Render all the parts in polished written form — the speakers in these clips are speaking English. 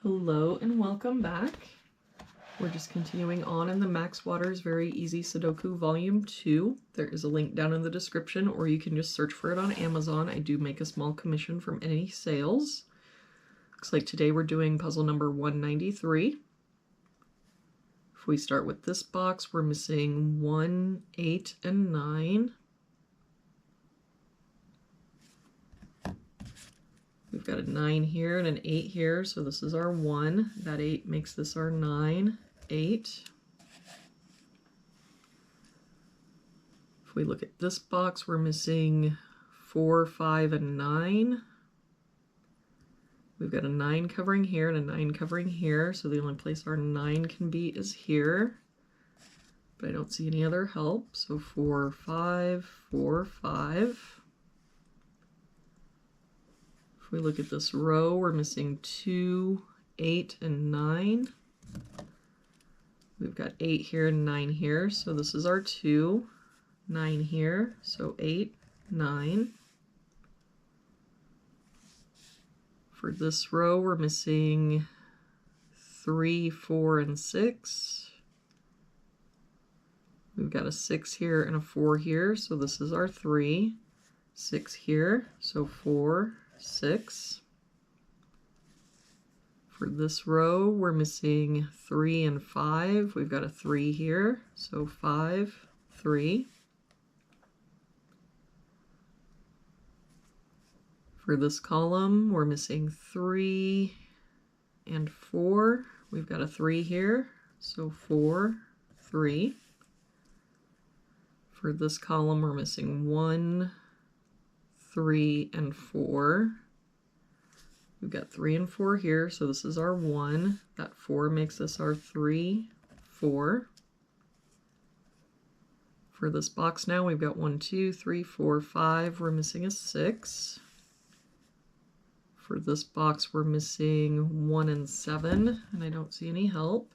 Hello and welcome back. We're just continuing on in the Max Waters Very Easy Sudoku Volume 2. There is a link down in the description, or you can just search for it on Amazon. I do make a small commission from any sales. Looks like today we're doing puzzle number 193. If we start with this box, we're missing 1, 8, and 9. We've got a 9 here and an 8 here, so this is our 1. That 8 makes this our 9, 8. If we look at this box, we're missing 4, 5, and 9. We've got a 9 covering here and a 9 covering here, so the only place our 9 can be is here. But I don't see any other help, so 4, 5, 4, 5. If we look at this row, we're missing 2, 8, and 9. We've got 8 here and 9 here, so this is our 2. 9 here, so 8, 9. For this row, we're missing 3, 4, and 6. We've got a 6 here and a 4 here, so this is our 3. 6 here, so 4, 6. For this row, we're missing 3 and 5. We've got a 3 here, so 5, 3. For this column, we're missing 3 and 4. We've got a 3 here, so 4, 3. For this column, we're missing 1, 3, and 4. We've got 3 and 4 here, so this is our 1. That 4 makes this our 3, 4. For this box now, we've got 1, 2, 3, 4, 5. We're missing a 6. For this box, we're missing 1 and 7, and I don't see any help.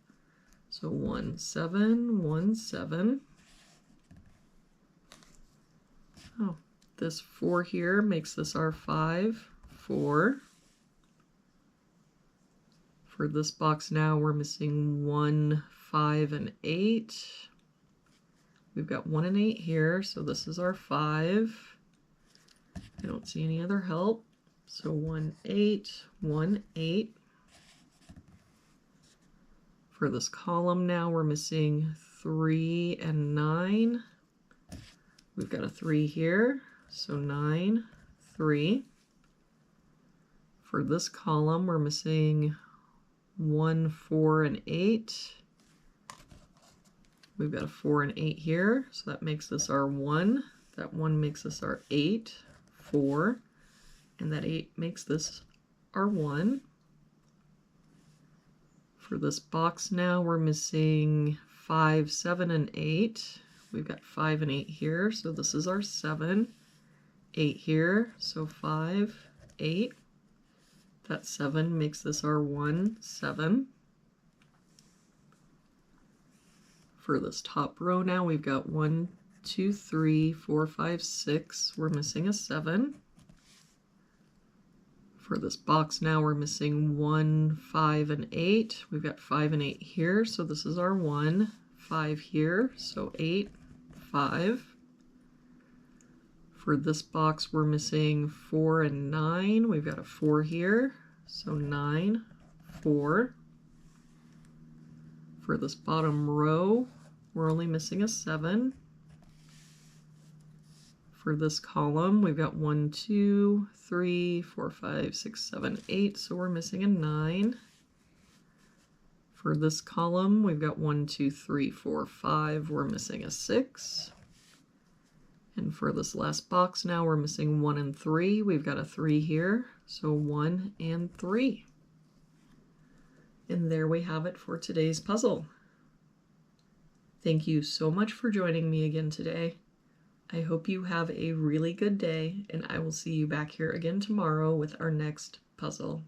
So 1, 7, 1, 7. Oh. This 4 here makes this our 5, 4. For this box now, we're missing 1, 5, and 8. We've got 1 and 8 here, so this is our 5. I don't see any other help. So 1, 8, 1, 8. For this column now, we're missing 3 and 9. We've got a 3 here. So 9, 3. For this column, we're missing 1, 4, and 8. We've got a 4 and 8 here, so that makes this our 1. That 1 makes this our 8, 4. And that 8 makes this our 1. For this box now, we're missing 5, 7, and 8. We've got 5 and 8 here, so this is our 7. 8 here, so 5, 8. That 7 makes this our 1, 7. For this top row now, we've got 1, 2, 3, 4, 5, 6. We're missing a 7. For this box now, we're missing 1, 5, and 8. We've got 5 and 8 here, so this is our 1. 5 here, so 8, 5. For this box, we're missing 4 and 9. We've got a 4 here, so 9, 4. For this bottom row, we're only missing a 7. For this column, we've got 1, 2, 3, 4, 5, 6, 7, 8, so we're missing a 9. For this column, we've got 1, 2, 3, 4, 5, we're missing a 6. And for this last box now, we're missing 1 and 3. We've got a 3 here, so 1 and 3. And there we have it for today's puzzle. Thank you so much for joining me again today. I hope you have a really good day, and I will see you back here again tomorrow with our next puzzle.